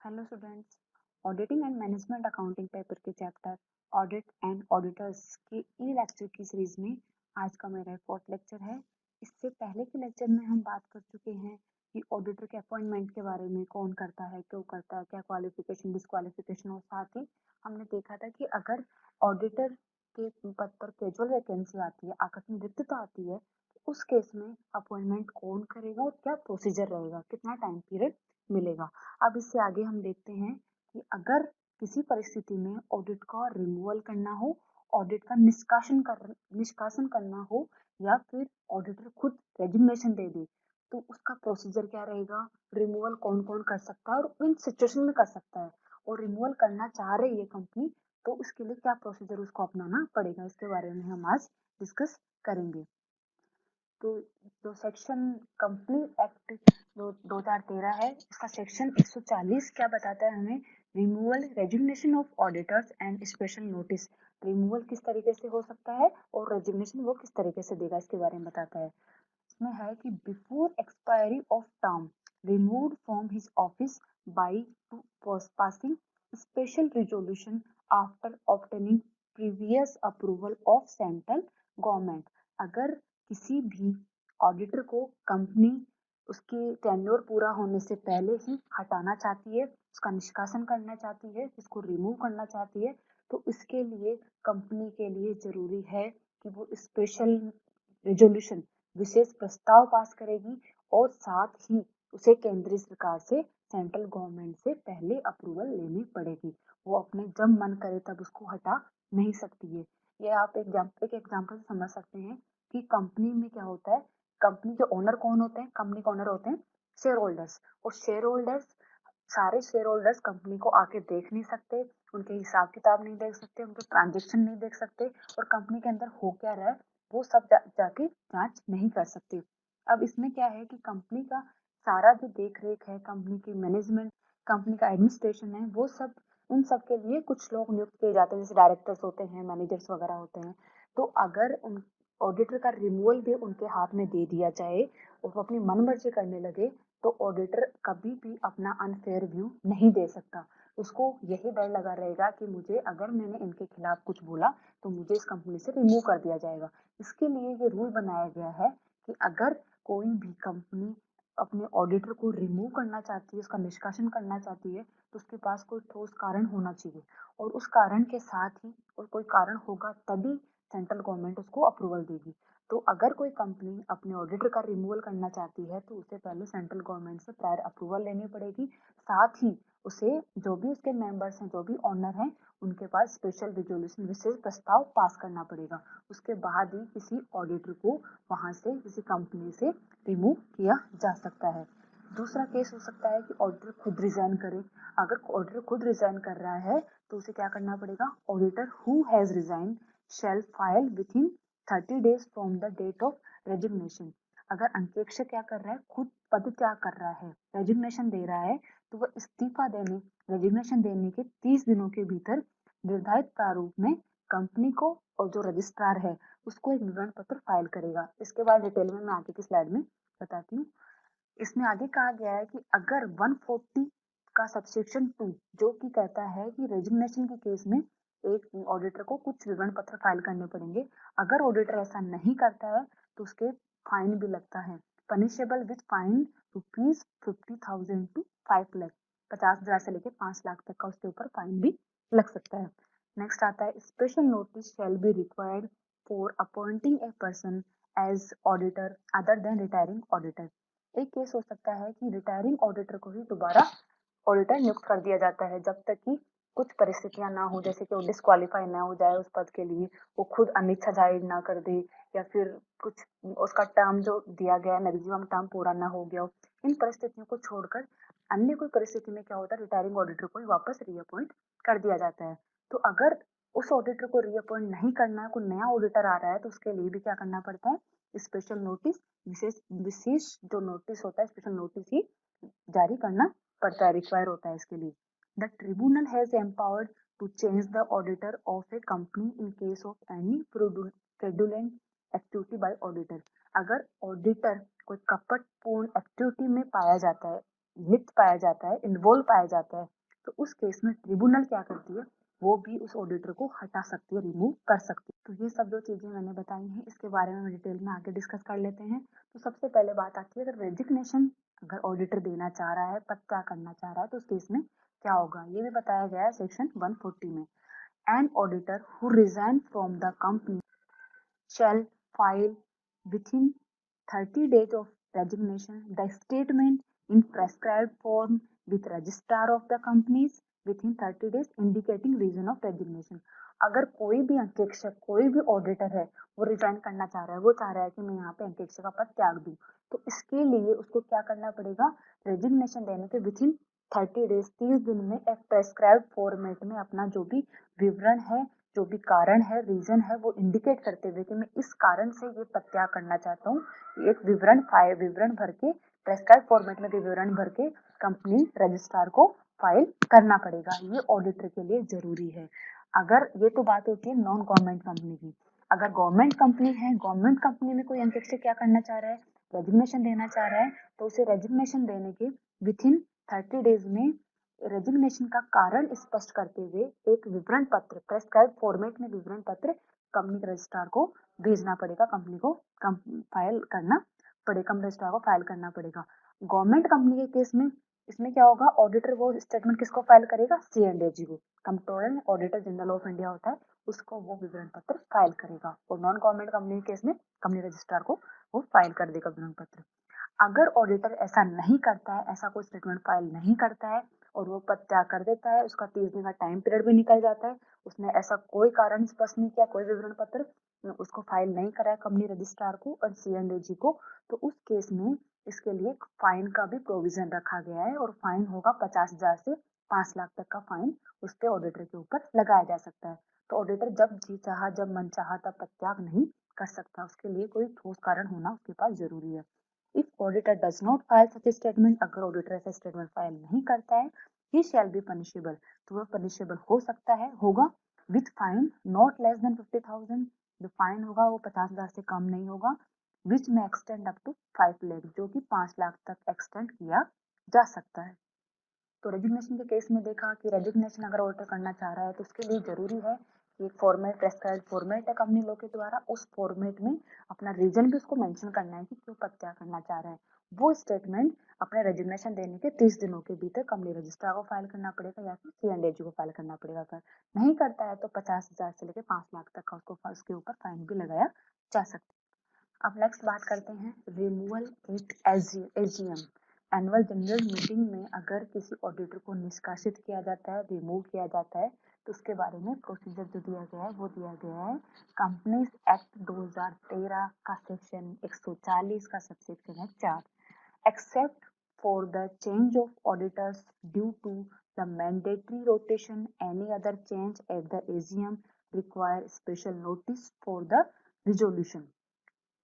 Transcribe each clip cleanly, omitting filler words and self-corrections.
Hello students. Auditing and management accounting paper के chapter audit and auditors के ई lecture की series में आज का मेरा फोर्थ लेक्चर है। इससे पहले के लेक्चर में हम बात कर चुके हैं कि ऑडिटर के अपॉइंटमेंट के बारे में, कौन करता है, क्यों करता है, क्या क्वालिफिकेशन डिस्क्वालिफिकेशन, और साथ ही हमने देखा था कि अगर ऑडिटर के पद पर कैजुअल वैकेंसी आती है, आकस्मिक रिक्तता आती है, तो उस केस में अपॉइंटमेंट कौन करेगा और क्या प्रोसीजर रहेगा, कितना टाइम पीरियड मिलेगा। अब इससे आगे हम देखते हैं कि अगर किसी परिस्थिति में ऑडिट का रिमूवल करना हो, ऑडिट का निष्कासन करना हो, या फिर ऑडिटर खुद रेजिग्नेशन दे दे, तो उसका प्रोसीजर क्या रहेगा, रिमूवल कौन कौन कर सकता है और इन सिचुएशन में कर सकता है, और रिमूवल करना चाह रही है कंपनी तो उसके लिए क्या प्रोसीजर उसको अपनाना पड़ेगा, इसके बारे में हम आज डिस्कस करेंगे। तो जो सेक्शन कंपनी एक्ट जो 2013 है, इसका सेक्शन 140 क्या बताता है हमें, removal resignation of auditors and special notice. Removal किस तरीके से हो सकता है और रेजिग्नेशन वो किस तरीके से देगा, इसके बारे में बताता है। इसमें है कि before expiry of term removed from his office by two passing special resolution after obtaining previous approval of central government. अगर किसी भी ऑडिटर को कंपनी उसकी टेन्योर पूरा होने से पहले ही हटाना चाहती है, उसका निष्कासन करना चाहती है, उसको रिमूव करना चाहती है, तो इसके लिए कंपनी के लिए जरूरी है कि वो स्पेशल रिजोल्यूशन, विशेष प्रस्ताव पास करेगी, और साथ ही उसे केंद्रीय सरकार से, सेंट्रल गवर्नमेंट से पहले अप्रूवल लेनी पड़ेगी। वो अपने जब मन करे तब उसको हटा नहीं सकती है। ये आप एक एग्जाम्पल से समझ सकते हैं कि कंपनी में क्या होता है। कंपनी के ओनर कौन होते हैं, कंपनी के ओनर होते हैं शेयर होल्डर्स, और शेयर होल्डर्स, सारे शेयर होल्डर्स कंपनी को आके देख नहीं सकते, उनके हिसाब किताब नहीं देख सकते, उनके ट्रांजेक्शन नहीं देख सकते, और कंपनी के अंदर हो क्या रहा है वो सब जाके जांच नहीं कर सकते। अब इसमें क्या है कि कंपनी का सारा जो देख रेख है, कंपनी की मैनेजमेंट, कंपनी का एडमिनिस्ट्रेशन है, वो सब, उन सब के लिए कुछ लोग नियुक्त किए जाते हैं, जैसे डायरेक्टर्स होते हैं, मैनेजर्स वगैरह होते हैं। तो अगर उन ऑडिटर का रिमूवल भी उनके हाथ में दे दिया जाए और वो अपनी मनमर्जी करने लगे, तो ऑडिटर कभी भी अपना अनफेयर व्यू नहीं दे सकता। उसको यही डर लगा रहेगा कि मुझे, अगर मैंने इनके खिलाफ कुछ बोला तो मुझे इस कंपनी से रिमूव कर दिया जाएगा। इसके लिए ये रूल बनाया गया है कि अगर कोई भी कंपनी अपने ऑडिटर को रिमूव करना चाहती है, उसका निष्कासन करना चाहती है, तो उसके पास कोई ठोस कारण होना चाहिए, और उस कारण के साथ ही, और कोई कारण होगा तभी सेंट्रल गवर्नमेंट उसको अप्रूवल देगी। तो अगर कोई कंपनी अपने ऑडिटर का रिमूवल करना चाहती है तो उसे पहले सेंट्रल गवर्नमेंट से प्रायर अप्रूवल लेनी पड़ेगी। साथ ही उसे, जो भी उसके मेंबर्स हैं, जो भी ऑनर हैं, उनके पास स्पेशल रिजोल्यूशन, विशेष प्रस्ताव पास करना पड़ेगा। उसके बाद ही किसी ऑडिटर को वहां से, किसी कंपनी से रिमूव किया जा सकता है। दूसरा केस हो सकता है कि ऑडिटर खुद रिजाइन करे। अगर ऑडिटर खुद रिजाइन कर रहा है तो उसे क्या करना पड़ेगा, auditor who has resign shall file within 30 days from the date of resignation। अगर अंत्येक्षक क्या कर रहा है, खुद पद त्याग कर रहा है, रेजिग्नेशन दे रहा है, तो वह इस्तीफा देने, रेजिग्नेशन देने के 30 दिनों के भीतर निर्धारित प्रारूप में कंपनी को, और जो रजिस्ट्रार है उसको एक विवरण पत्र फाइल करेगा। इसके बाद डिटेल में मैं आगे की स्लाइड में बताती हूँ। इसमें आगे कहा गया है कि अगर 140 का सबसेक्शन 2 जो कि कहता है कि रेजिग्नेशन के केस में एक ऑडिटर को कुछ विवरण पत्र फाइल करने पड़ेंगे, अगर ऑडिटर ऐसा नहीं करता है तो उसके फाइन भी लगता है, punishable with fine ₹50,000 to 5 lakh, 50,000 से लेकर 5 लाख तक का उसके ऊपर फाइन भी लग सकता है। नेक्स्ट आता है special notice shall be required for appointing a person as auditor other than retiring auditor. एक केस हो सकता है कि रिटायरिंग ऑडिटर को ही दोबारा ऑडिटर नियुक्त कर दिया जाता है, जब तक कि कुछ परिस्थितियां ना हो, जैसे कि वो डिस्क्वालीफाई ना हो जाए उस पद के लिए, वो खुद अनिच्छा जाहिर ना कर दे, या फिर कुछ उसका टर्म जो दिया गया है मैक्सिमम टर्म पूरा ना हो गया हो। इन परिस्थितियों को छोड़कर अन्य कोई परिस्थिति में क्या होता है, रिटायरिंग ऑडिटर को ही वापस रीअपॉइंट कर दिया जाता है। तो अगर उस ऑडिटर को रीअपॉइंट नहीं करना है, कोई नया ऑडिटर आ रहा है, तो उसके लिए भी क्या करना पड़ता है, स्पेशल नोटिस, विशेष विशेष जो नोटिस होता है, स्पेशल नोटिस ही जारी करना पड़ता है, रिक्वायर होता है इसके लिए। The tribunal has empowered to change the auditor of a company in case of any fraudulent activity by auditor. अगर ऑडिटर कोई कपटपूर्ण एक्टिविटी में पाया जाता है, लिप्त पाया जाता है, इन्वॉल्व पाया जाता है, तो उस केस में ट्रिब्यूनल क्या करती है, वो भी उस ऑडिटर को हटा सकती है, रिमूव कर सकती है। तो ये सब जो चीजें मैंने बताई हैं, इसके बारे में डिटेल में आगे डिस्कस कर लेते हैं। तो सबसे पहले बात आती है, अगर रेजिग्नेशन अगर ऑडिटर देना चाह रहा है, पत्ता करना चाह रहा है, तो उस केस में क्या होगा, ये भी बताया गया है सेक्शन 140 में। An auditor who resign from the company shall file within 30 days of resignation the statement in prescribed form with registrar of the companies within 30 days indicating reason of resignation। अगर कोई भी अंकेक्षक, कोई भी ऑडिटर है, वो resign करना चाह रहा है, वो चाह रहा है कि मैं यहाँ पे अंकेक्षक का पद त्याग दूं, तो इसके लिए उसको क्या करना पड़ेगा, रेजिग्नेशन देने के विथिन 30 डेज, 30 दिन में एक प्रेस्क्राइब्ड फॉर्मेट में अपना जो भी विवरण है, जो भी कारण है, रीजन है, वो इंडिकेट करते हुए कि मैं इस कारण से ये प्रत्याग करना चाहता हूँ, एक विवरण भर के, प्रेस्क्राइब फॉर्मेट में विवरण भर के कंपनी रजिस्ट्रार को फाइल करना पड़ेगा। ये ऑडिटर के लिए जरूरी है। अगर ये तो बात होती है नॉन गवर्नमेंट कंपनी की। अगर गवर्नमेंट कंपनी है, गवर्नमेंट कंपनी में कोई अंकेक्षक क्या करना चाह रहा है, रेजिग्नेशन देना चाह रहा है, तो उसे रेजिग्नेशन देने के विथिन 30 डेज में रेजिग्नेशन का कारण स्पष्ट करते हुए एक विवरण पत्र, प्रेस्क्राइब फॉर्मेट में विवरण पत्र कंपनी के रजिस्ट्रार को भेजना पड़ेगा, कंपनी को फाइल करना पड़ेगा, कंपनी रजिस्ट्रार को फाइल करना पड़ेगा। गवर्नमेंट कंपनी के केस में इसमें क्या होगा, ऑडिटर वो स्टेटमेंट किसको फाइल करेगा, C&AG को, controller auditor general of India होता है, उसको वो विवरण पत्र फाइल करेगा। और नॉन गवर्नमेंट कंपनी के केस में कंपनी रजिस्ट्रार को वो फाइल कर देगा विवरण पत्र। अगर ऑडिटर ऐसा नहीं करता है, ऐसा कोई स्टेटमेंट फाइल नहीं करता है और वो प्रत्याग कर देता है, उसका 30 दिन का टाइम पीरियड भी निकल जाता है, उसने ऐसा कोई कारण स्पष्ट नहीं किया, कोई विवरण पत्र उसको फाइल नहीं करा है कंपनी रजिस्ट्रार को और C&AG को, तो उस केस में इसके लिए फाइन का भी प्रोविजन रखा गया है और फाइन होगा 50,000 से 5 लाख तक का फाइन उस पे ऑडिटर के ऊपर लगाया जा सकता है। तो ऑडिटर जब जी चाहा, जब मन चाहा तब प्रत्याग नहीं कर सकता, उसके लिए कोई ठोस कारण होना उसके पास जरूरी है। If auditor does not file such a statement, अगर ऑडिटर ऐसा स्टेटमेंट फाइल नहीं करता है, he shall be punishable, तो वह पनिशेबल हो सकता है, होगा with fine not less than 50,000, जो फाइन होगा वो 50,000 से कम नहीं होगा, which may extend up to 5 lakh, जो कि 5 लाख तक एक्सटेंड किया जा सकता है। तो रेजिग्नेशन के केस में देखा कि रेजिग्नेशन अगर ऑडिटर करना चाह रहा है तो उसके लिए जरूरी है कि एक फॉर्मेट, प्रेस्क्राइब्ड फॉर्मेट है कंपनी लॉ के द्वारा, उस फॉर्मेट में अपना रीजन भी उसको मेंशन करना है कि क्यों प्रत्याग करना चाह रहा है। वो स्टेटमेंट अपने रेजिग्नेशन देने के 30 दिनों के भीतर कंपनी रजिस्ट्रार को फाइल करना पड़ेगा या फिर C&AG को फाइल करना पड़ेगा। अगर नहीं करता है तो 50,000 से लेकर 5 लाख तक का उसको उसके ऊपर फाइन भी लगाया जा सकता है। अब नेक्स्ट बात करते हैं removal at AGM। Annual general meeting में अगर किसी ऑडिटर को निष्कासित किया जाता है, रिमूव किया जाता है, तो उसके बारे में प्रोसीजर जो दिया गया है वो दिया गया है कंपनीज एक्ट 2013 का सेक्शन 140 का सबसेक्शन है 4। Except for the change of auditors due to the mandatory rotation, any other change at the AGM require special notice for the resolution.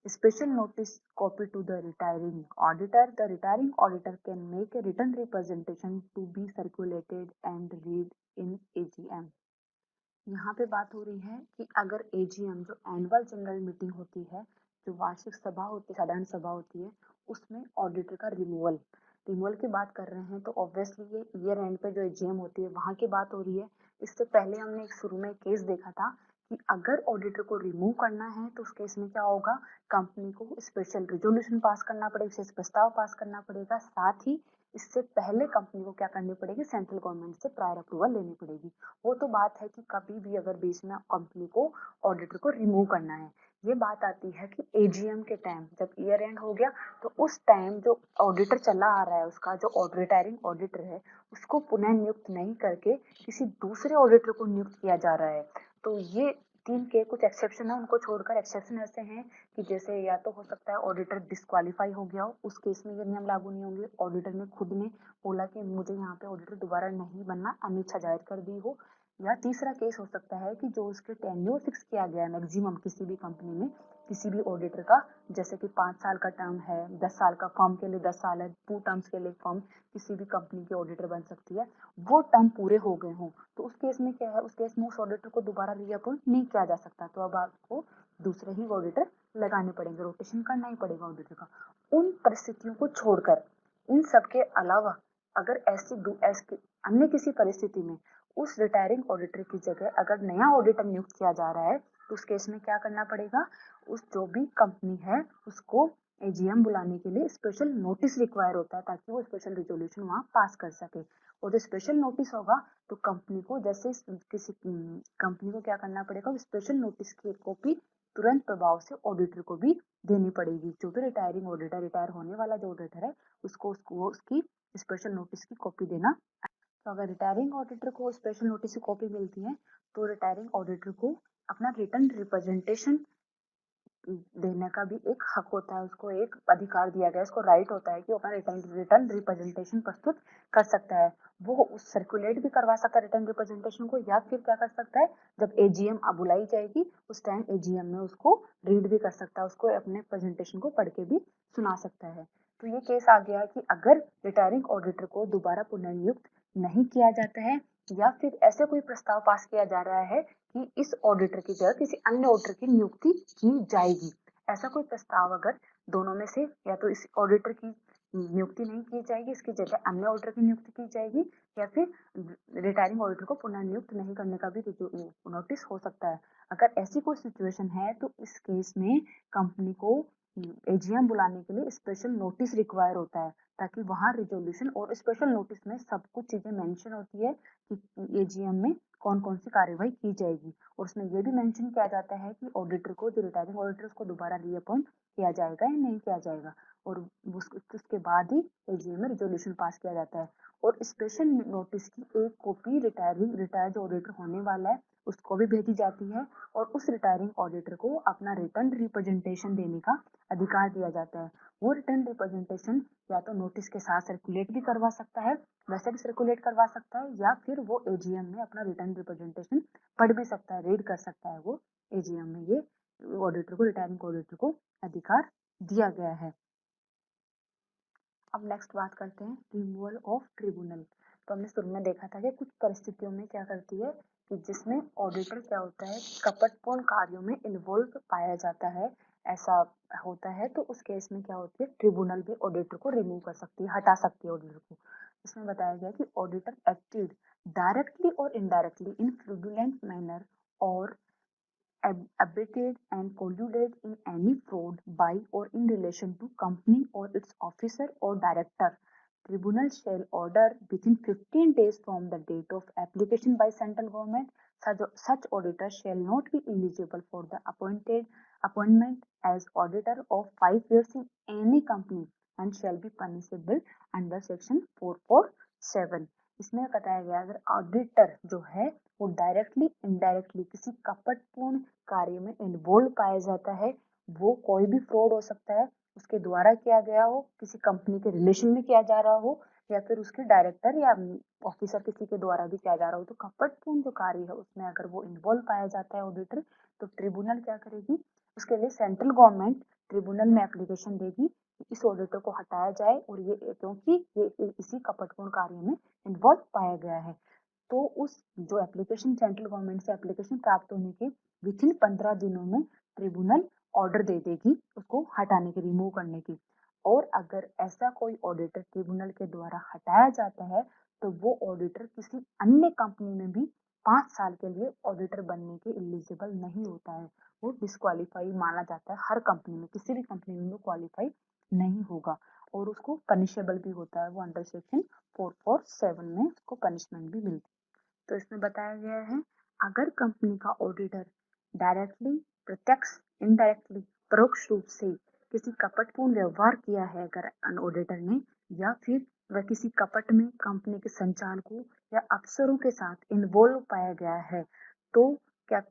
Special notice copy to the retiring auditor. The retiring auditor can make a written representation to be circulated and read in AGM। यहाँ पे बात हो रही है कि अगर AGM जो annual general meeting होती है, जो वार्षिक सभा होती है, साधारण सभा होती है, उसमें ऑडिटर का रिमूवल की बात कर रहे हैं, तो ऑब्वियसली ये ईयर एंड पे जो AGM होती है वहां की बात हो रही है। इससे पहले हमने एक शुरू में केस देखा था कि अगर ऑडिटर को रिमूव करना है तो उस केस में क्या होगा, कंपनी को स्पेशल रिजोल्यूशन पास करना पड़ेगा, विशेष प्रस्ताव पास करना पड़ेगा, साथ ही इससे पहले कंपनी को क्या करनी पड़ेगी, सेंट्रल गवर्नमेंट से प्रायर अप्रूवल लेनी पड़ेगी। वो तो बात है कि कभी भी अगर बीच में कंपनी को ऑडिटर को रिमूव करना है। ये बात आती है कि AGM के टाइम जब ईयर एंड हो गया तो उस टाइम जो ऑडिटर चला आ रहा है, उसका जो रिटायरिंग ऑडिटर है, उसको पुनः नियुक्त नहीं करके किसी दूसरे ऑडिटर को नियुक्त किया जा रहा है। तो ये 3 के कुछ एक्सेप्शन है, उनको छोड़कर एक्सेप्शन ऐसे हैं कि जैसे या तो हो सकता है ऑडिटर डिस्क्वालीफाई हो गया हो, उस केस में ये नियम लागू नहीं होंगे, ऑडिटर ने खुद ने बोला कि मुझे यहाँ पे ऑडिटर दोबारा नहीं बनना, अनिच्छा जाहिर कर दी हो, या तीसरा केस हो सकता है कि जो उसके टेन्योर फिक्स किया गया है मैक्सिमम किसी भी कंपनी में, किसी भी ऑडिटर का, जैसे कि 5 साल का टर्म है, 10 साल का, फर्म के लिए 10 साल है, 2 टर्म्स के लिए फर्म किसी भी कंपनी के ऑडिटर बन सकती है, वो टर्म पूरे हो गए हों, तो उस केस में क्या है, उस केस में उस ऑडिटर को दोबारा रीअपॉइंट नहीं किया जा सकता, तो अब आपको दूसरे ही ऑडिटर लगाने पड़ेंगे, रोटेशन करना ही पड़ेगा ऑडिटर का। उन परिस्थितियों को छोड़कर इन सब के अलावा अगर ऐसी अन्य किसी परिस्थिति में उस रिटायरिंग ऑडिटर की जगह अगर नया ऑडिटर नियुक्त किया जा रहा है तो उस केस में क्या करना पड़ेगा, उस जो भी कंपनी है उसको एजीएम बुलाने के लिए स्पेशल नोटिस रिक्वायर होता है ताकि वो स्पेशल रिजोल्यूशन वहां पास कर सके। और जो स्पेशल नोटिस होगा तो कंपनी को जैसे किसी कंपनी को क्या करना पड़ेगा, स्पेशल नोटिस की कॉपी तुरंत प्रभाव से ऑडिटर को भी देनी पड़ेगी। जो भी रिटायरिंग ऑडिटर, रिटायर होने वाला जो ऑडिटर है उसको उसकी स्पेशल नोटिस की कॉपी देना। तो अगर रिटायरिंग ऑडिटर को स्पेशल नोटिस की कॉपी मिलती है तो रिटायरिंग ऑडिटर को अपना रिटर्न रिप्रेजेंटेशन देने का भी एक हक होता है, उसको एक अधिकार दिया गया है, उसको राइट होता है कि वो अपना रिटर्न रिप्रेजेंटेशन प्रस्तुत कर सकता है। वो उस सर्कुलेट भी करवा सकता है रिटर्न रिप्रेजेंटेशन को, या फिर क्या कर सकता है जब एजीएम बुलाई जाएगी उस टाइम एजीएम में उसको रीड भी कर सकता है, उसको अपने प्रेजेंटेशन को पढ़ के भी सुना सकता है। तो ये केस आ गया कि अगर रिटायरिंग ऑडिटर को दोबारा पुनर्नियुक्त नहीं किया जाता है या फिर ऐसे कोई प्रस्ताव पास किया जा रहा है कि इस ऑडिटर की जगह किसी अन्य ऑडिटर की नियुक्ति की जाएगी, ऐसा कोई प्रस्ताव अगर दोनों में से या तो इस ऑडिटर की नियुक्ति नहीं की जाएगी, इसकी जगह अन्य ऑडिटर की नियुक्ति की जाएगी, या फिर रिटायरिंग ऑडिटर को पुनर्नियुक्त नहीं करने का भी नोटिस हो सकता है। अगर ऐसी कोई सिचुएशन है तो इस केस में कंपनी को एजीएम बुलाने के लिए स्पेशल नोटिस रिक्वायर होता है ताकि वहां रिजोल्यूशन, और स्पेशल नोटिस में सब कुछ चीजें मेंशन होती है कि एजीएम में कौन कौन सी कार्यवाही की जाएगी, और उसमें यह भी मेंशन किया जाता है कि ऑडिटर को, जो रिटायरिंग ऑडिटर, उसको दोबारा रीअपॉइंट किया जाएगा या नहीं किया जाएगा, और उसके बाद ही एजीएम में रिजोल्यूशन पास किया जाता है। और स्पेशल नोटिस की एक कॉपी रिटायर्ड ऑडिटर होने वाला है उसको भी भेजी जाती है, और उस रिटायरिंग ऑडिटर को अपना रिटर्न रिप्रेजेंटेशन देने का अधिकार दिया जाता है। वो रिटर्न रिप्रेजेंटेशन या तो नोटिस के साथ सर्कुलेट भी करवा सकता है, वैसे भी सर्कुलेट करवा सकता है, या फिर वो एजीएम में अपना रिटर्न रिप्रेजेंटेशन पढ़ भी सकता है, रीड कर सकता है वो एजीएम में। ये ऑडिटर को, रिटायरिंग ऑडिटर को अधिकार दिया गया है। अब नेक्स्ट बात करते हैं रिमूवल ऑफ ट्रिब्यूनल। तो हमने शुरू में देखा था कि कुछ परिस्थितियों में क्या करती है कि जिसमें ऑडिटर क्या होता है कपटपूर्ण कार्यों में इन्वॉल्व पाया जाता है, ऐसा होता है, तो उस केस में क्या होती है ट्रिब्यूनल भी ऑडिटर को रिमूव कर सकती है, हटा सकती है ऑडिटर को। इसमें बताया गया कि ऑडिटर एक्टेड डायरेक्टली और इनडायरेक्टली इन फ्रॉडुलेंट मैनर और abetted and colluded in any fraud by or in relation to company or its officer or director, tribunal shall order within 15 days from the date of application by central government such auditor shall not be eligible for the appointment as auditor of 5 years in any company and shall be punishable under section 447। इसमें बताया गया अगर auditor जो है वो directly indirectly किसी कपटपूर्ण कार्य में इन्वॉल्व पाया जाता है, वो कोई भी फ्रॉड हो सकता है, उसके द्वारा किया गया हो, किसी कंपनी के रिलेशन में किया जा रहा हो, या फिर उसके डायरेक्टर या ऑफिसर किसी के द्वारा भी किया जा रहा हो, तो कपटपूर्ण जो कार्य है उसमें अगर वो इन्वॉल्व पाया जाता है ऑडिटर, तो ट्रिब्यूनल क्या करेगी, उसके लिए सेंट्रल गवर्नमेंट ट्रिब्यूनल में एप्लीकेशन देगी कि इस ऑडिटर को हटाया जाए, और ये क्योंकि ये इसी कपटपूर्ण कार्य में इन्वॉल्व पाया गया है। तो उस जो एप्लीकेशन सेंट्रल गवर्नमेंट से एप्लीकेशन प्राप्त होने के विथिन 15 दिनों में ट्रिब्यूनल ऑर्डर दे देगी उसको हटाने की, रिमूव करने की। और अगर ऐसा कोई ऑडिटर ट्रिब्यूनल के द्वारा हटाया जाता है तो वो ऑडिटर किसी अन्य कंपनी में भी 5 साल के लिए ऑडिटर बनने के एलिजिबल नहीं होता है, वो डिस्क्वालीफाई माना जाता है। हर कंपनी में, किसी भी कंपनी में वो क्वालिफाई नहीं होगा, और उसको पनिशेबल भी होता है, वो अंडर सेक्शन 447 में उसको पनिशमेंट भी मिलती है। तो इसमें बताया गया है अगर कंपनी का ऑडिटर डायरेक्टली, प्रत्यक्ष, इनडायरेक्टली, परोक्ष रूप से किसी कपटपूर्ण व्यवहार किया है अगर ऑडिटर ने, या फिर वह किसी कपट में कंपनी के संचालकों या अफसरों के साथ इन्वॉल्व पाया गया है, तो क्या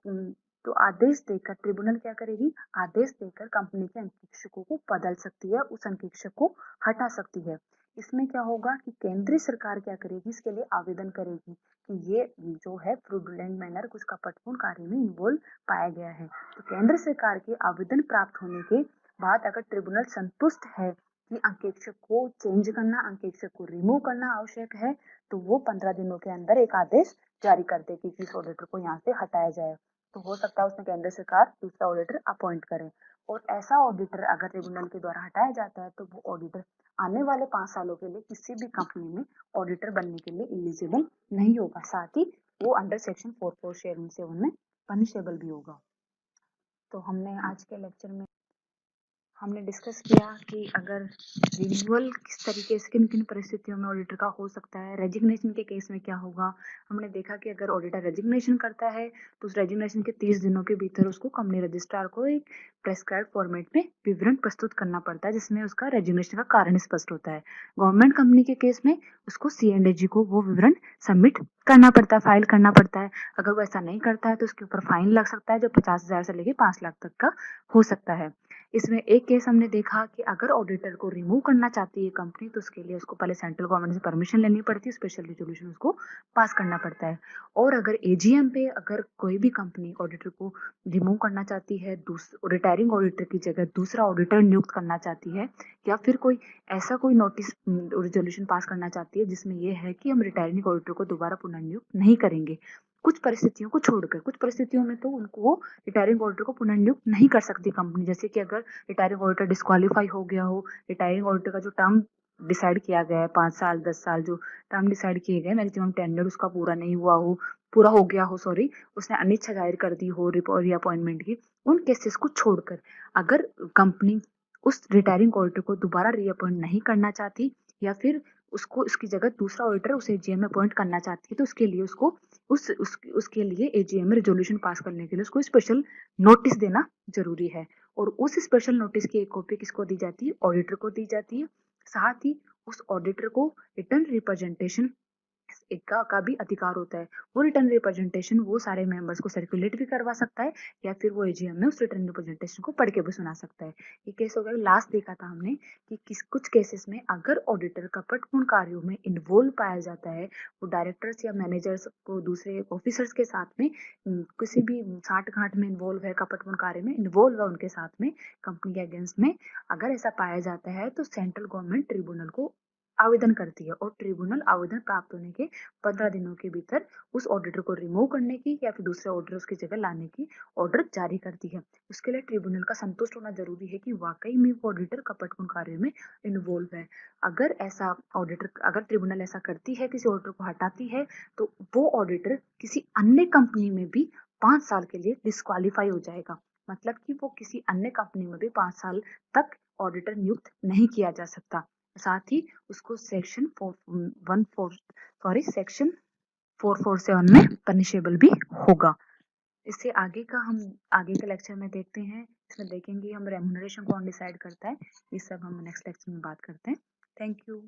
तो आदेश देकर ट्रिब्यूनल क्या करेगी, आदेश देकर कंपनी के अंकेक्षकों को बदल सकती है, उस अंकेक्षक को हटा सकती है। इसमें क्या होगा कि केंद्रीय सरकार क्या करेगी, इसके लिए आवेदन करेगी कि ये जो है फ्रॉडुलेंट मैनर, कुछ कपटपूर्ण कार्य में इन्वॉल्व पाया गया है। तो केंद्र सरकार के आवेदन प्राप्त होने के बाद अगर ट्रिब्यूनल संतुष्ट है कि अंकेक्षक को चेंज करना, अंकेक्षक को रिमूव करना आवश्यक है, तो वो 15 दिनों के अंदर एक आदेश जारी कर देगी कि इस ऑडिटर को यहाँ से हटाया जाए। तो हो सकता है उसमें केंद्र सरकार दूसरा ऑडिटर अपॉइंट करे। और ऐसा ऑडिटर अगर ट्रिब्यूनल के द्वारा हटाया जाता है तो वो ऑडिटर आने वाले 5 सालों के लिए किसी भी कंपनी में ऑडिटर बनने के लिए एलिजिबल नहीं होगा। साथ ही वो अंडर सेक्शन 4477 में पनिशेबल भी होगा। तो हमने आज के लेक्चर में हमने डिस्कस किया कि अगर रिन्यूअल किस तरीके से किन किन परिस्थितियों में ऑडिटर का हो सकता है, रेजिग्नेशन के केस में क्या होगा। हमने देखा कि अगर ऑडिटर रेजिग्नेशन करता है तो उस रेजिग्नेशन के 30 दिनों के भीतर उसको कंपनी रजिस्ट्रार को एक प्रेस्क्राइब फॉर्मेट में विवरण प्रस्तुत करना पड़ता है जिसमें उसका रेजिग्नेशन का कारण स्पष्ट होता है। गवर्नमेंट कंपनी के केस में उसको C&AG को वो विवरण सबमिट करना पड़ता है, फाइल करना पड़ता है। अगर वो ऐसा नहीं करता है तो उसके ऊपर फाइन लग सकता है जो 50,000 से लेके 5 लाख तक का हो सकता है। इसमें एक केस हमने देखा कि अगर ऑडिटर को रिमूव करना चाहती है कंपनी तो उसके लिए उसको पहले सेंट्रल गवर्नमेंट से परमिशन लेनी पड़ती है, स्पेशल रिजोल्यूशन उसको पास करना पड़ता है। और अगर AGM पे अगर कोई भी कंपनी ऑडिटर को रिमूव करना चाहती है, रिटायरिंग ऑडिटर की जगह दूसरा ऑडिटर नियुक्त करना चाहती है, या फिर कोई ऐसा कोई नोटिस रिजोल्यूशन पास करना चाहती है जिसमें यह है कि हम रिटायरिंग ऑडिटर को दोबारा पुनर्नियुक्त नहीं करेंगे, कुछ परिस्थितियों को छोड़कर, कुछ परिस्थितियों में तो उनको रिटायरिंग ऑडिटर को पुनर्नियुक्त नहीं कर सकती कंपनी। जैसे कि अगर रिटायरिंग ऑडिटर डिस्क्वालीफाई हो गया हो, रिटायरिंग ऑडिटर का जो टर्म डिसाइड किया गया है 5 साल 10 साल जो टर्म डिसाइड किए गए, मैक्सिमम टेन्योर उसका पूरा नहीं हुआ हो, पूरा हो गया हो, सॉरी, उसने अनिच्छा जाहिर कर दी हो रीअपॉइंटमेंट की, उन केसेस को छोड़कर अगर कंपनी उस रिटायरिंग ऑडिटर को दोबारा रीअपॉइंट नहीं करना चाहती या फिर उसको उसकी जगह दूसरा ऑडिटर उसे AGM में अपॉइंट करना चाहती है तो उसके लिए उसको उसके लिए AGM में रेजोल्यूशन पास करने के लिए उसको स्पेशल नोटिस देना जरूरी है। और उस स्पेशल नोटिस की एक कॉपी किसको दी जाती है? ऑडिटर को दी जाती है। साथ ही उस ऑडिटर को रिटर्न रिप्रेजेंटेशन का भी अधिकार होता है। वो रिटर्न रिप्रेजेंटेशन वो सारे मेंबर्स को सर्कुलेट भी करवा सकता है या फिर वो AGM में उस रिटर्न रिप्रेजेंटेशन को पढ़ के भी सुना सकता है। ये केस हो गया। लास्ट देखा था हमने कि कुछ केसेस में अगर ऑडिटर कपटपूर्ण कार्यों में इन्वॉल्व पाया जाता है, वो डायरेक्टर्स या मैनेजर्स को दूसरे ऑफिसर्स के साथ में किसी भी साठ गांठ में इन्वॉल्व है, कपटपूर्ण कार्य में इन्वॉल्व है उनके साथ में, कंपनी के अगेंस्ट में अगर ऐसा पाया जाता है तो सेंट्रल गवर्नमेंट ट्रिब्यूनल को आवेदन करती है और ट्रिब्यूनल आवेदन प्राप्त होने के 15 दिनों के भीतर उस ऑडिटर को रिमूव करने की या फिर दूसरे ऑडिटर उसकी जगह लाने की ऑर्डर जारी करती है। उसके लिए ट्रिब्यूनल का संतुष्ट होना जरूरी है कि वाकई में वो ऑडिटर कपटपूर्ण कार्य में इन्वॉल्व है। अगर ट्रिब्यूनल ऐसा करती है, किसी ऑडिटर को हटाती है, तो वो ऑडिटर किसी अन्य कंपनी में भी 5 साल के लिए डिस्क्वालीफाई हो जाएगा। मतलब कि वो किसी अन्य कंपनी में भी 5 साल तक ऑडिटर नियुक्त नहीं किया जा सकता। साथ ही उसको सेक्शन 447 में पनिशेबल भी होगा। इससे आगे का हम आगे के लेक्चर में देखते हैं। इसमें देखेंगे हम रेम्यूनरेशन कौन डिसाइड करता है। ये सब हम नेक्स्ट लेक्चर में बात करते हैं। Thank you.